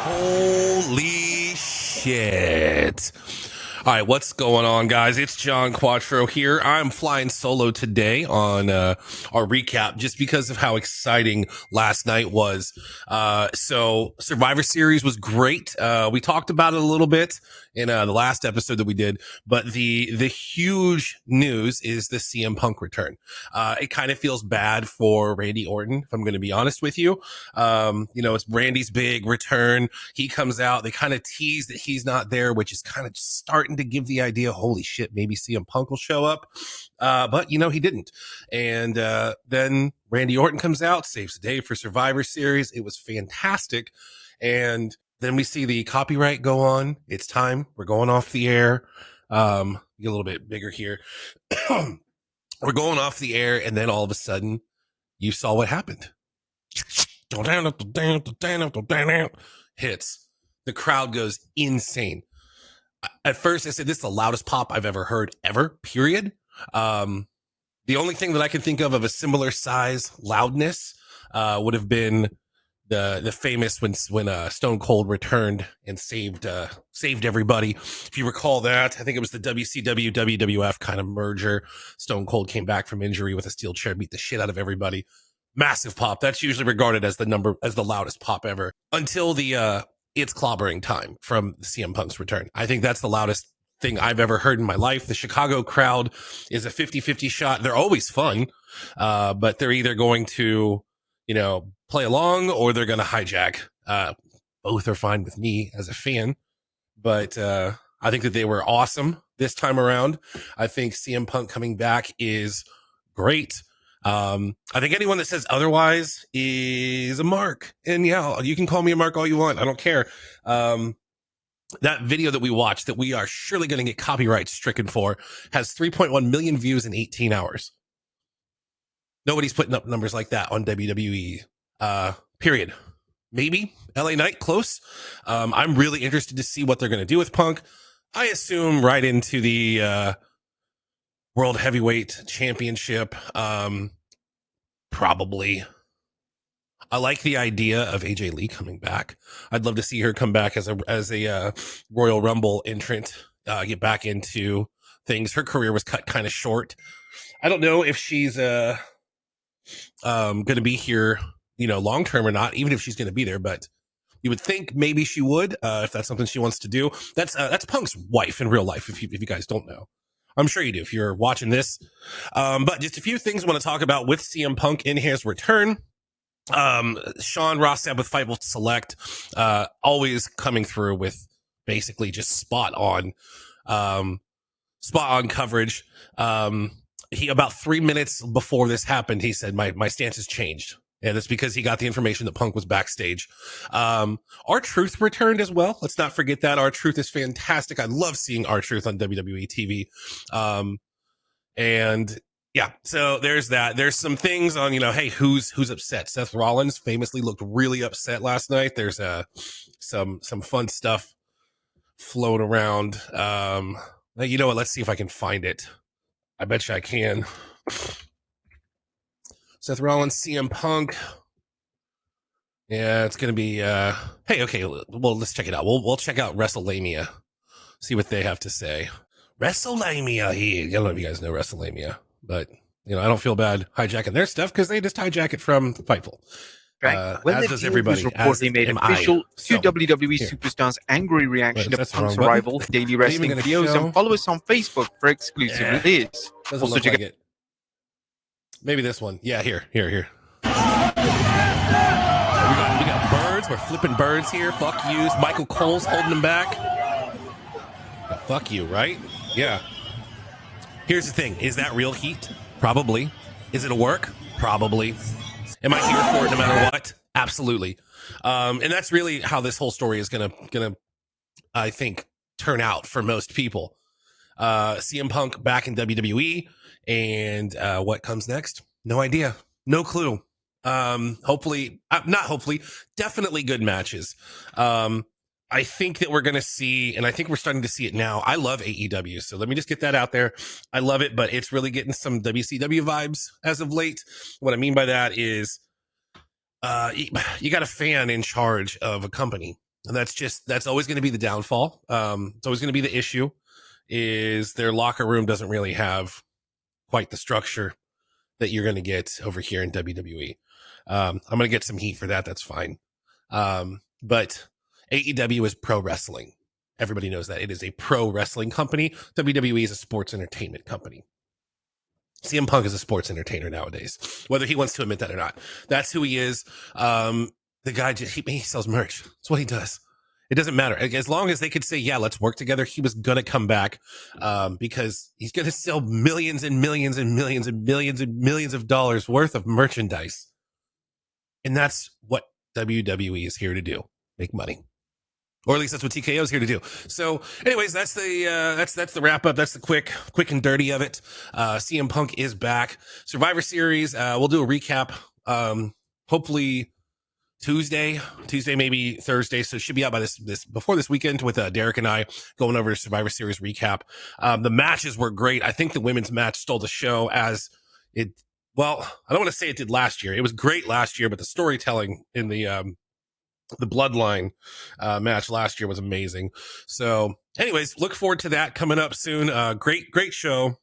Holy shit. All right, what's going on, guys? It's John Quattro here. I'm flying solo today on our recap just because of how exciting last night was. So Survivor Series was great. We talked about it a little bit in the last episode that we did, but the huge news is the CM Punk return. It kind of feels bad for Randy Orton, if I'm going to be honest with you. It's Randy's big return. He comes out. They kind of tease that he's not there, which is kind of starting to give the idea, holy shit, maybe CM Punk will show up. But he didn't. And then Randy Orton comes out, saves the day for Survivor Series. It was fantastic. And then we see the copyright go on. It's time. We're going off the air. Get a little bit bigger here. We're going off the air. And then all of a sudden you saw what happened. Hits. The crowd goes insane. At first I said, this is the loudest pop I've ever heard ever, period. The only thing that I can think of a similar size loudness would have been the famous when Stone Cold returned and saved everybody. If you recall that, I think it was the WCW WWF kind of merger. Stone Cold came back from injury with a steel chair, beat the shit out of everybody. Massive pop. That's usually regarded as the loudest pop ever until the it's clobbering time from CM Punk's return. I think that's the loudest thing I've ever heard in my life. The Chicago crowd is a 50-50 shot. They're always fun, but they're either going to, play along or they're going to hijack. Both are fine with me as a fan, but I think that they were awesome this time around. I think CM Punk coming back is great. I think anyone that says otherwise is a mark. And yeah, you can call me a mark all you want. I don't care. That video that we watched that we are surely going to get copyright stricken for has 3.1 million views in 18 hours. Nobody's putting up numbers like that on WWE, period. Maybe LA Knight close. I'm really interested to see what they're going to do with Punk. I assume right into the, World Heavyweight Championship. Probably. I like the idea of AJ Lee coming back. I'd love to see her come back as a Royal Rumble entrant, get back into things. Her career was cut kind of short. I don't know if she's going to be here, long term or not, even if she's going to be there, but you would think maybe she would, if that's something she wants to do. That's Punk's wife in real life, if you guys don't know. I'm sure you do if you're watching this. But just a few things I want to talk about with CM Punk in his return. Sean Ross Sapp with Fightful Select, always coming through with basically just spot on coverage. He about 3 minutes before this happened, he said, my stance has changed. And that's because he got the information that Punk was backstage. R-Truth returned as well. Let's not forget that. R-Truth is fantastic. I love seeing R-Truth on WWE TV. And yeah, so there's that. There's some things on, hey, who's upset? Seth Rollins famously looked really upset last night. There's some fun stuff floating around. You know what? Let's see if I can find it. I bet you I can. Seth Rollins, CM Punk. Yeah, it's going to be, hey, okay, well, let's check it out. We'll check out WrestleMania, see what they have to say. WrestleMania here. I don't know if you guys know WrestleMania, but, I don't feel bad hijacking their stuff because they just hijack it from Fightful. Right. When as does everybody. Reportedly made official to WWE Superstars' angry reaction to Punk's arrival, daily wrestling videos, and follow us on Facebook for exclusive release. Doesn't look like it. Maybe this one. Yeah, here. We got birds. We're flipping birds here. Fuck yous. Michael Cole's holding them back. Fuck you, right? Yeah. Here's the thing. Is that real heat? Probably. Is it a work? Probably. Am I here for it no matter what? Absolutely. And that's really how this whole story is gonna I think turn out for most people. CM Punk back in WWE. And what comes next? No idea. No clue. Definitely good matches. I think that we're going to see, and I think we're starting to see it now. I love AEW, so let me just get that out there. I love it, but it's really getting some WCW vibes as of late. What I mean by that is you got a fan in charge of a company, And that's always going to be the downfall. It's always going to be the issue is their locker room doesn't really have quite the structure that you're going to get over here in WWE. I'm going to get some heat for that. That's fine. But AEW is pro wrestling. Everybody knows that it is a pro wrestling company. WWE is a sports entertainment company. CM Punk is a sports entertainer nowadays, whether he wants to admit that or not. That's who he is. The guy he sells merch. That's what he does. It doesn't matter. As long as they could say, yeah, let's work together, he was going to come back because he's going to sell millions and millions and millions and millions and millions of dollars worth of merchandise. And that's what WWE is here to do, make money. Or at least that's what TKO is here to do. So anyways, that's the wrap up. That's the quick and dirty of it. CM Punk is back. Survivor Series. We'll do a recap. Hopefully Tuesday, maybe Thursday. So it should be out by this before this weekend with Derek and I going over to Survivor Series recap. The matches were great. I think the women's match stole the show as it. Well, I don't want to say it did last year. It was great last year, but the storytelling in the Bloodline match last year was amazing. So anyways, look forward to that coming up soon. Great show.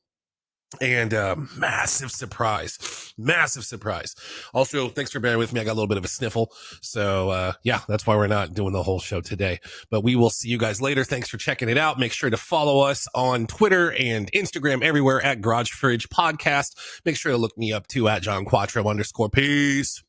And massive surprise. Also, thanks for bearing with me. I got a little bit of a sniffle. So yeah, that's why we're not doing the whole show today. But we will see you guys later. Thanks for checking it out. Make sure to follow us on Twitter and Instagram everywhere at Garage Fridge Podcast. Make sure to look me up too at John Quattro _. Peace.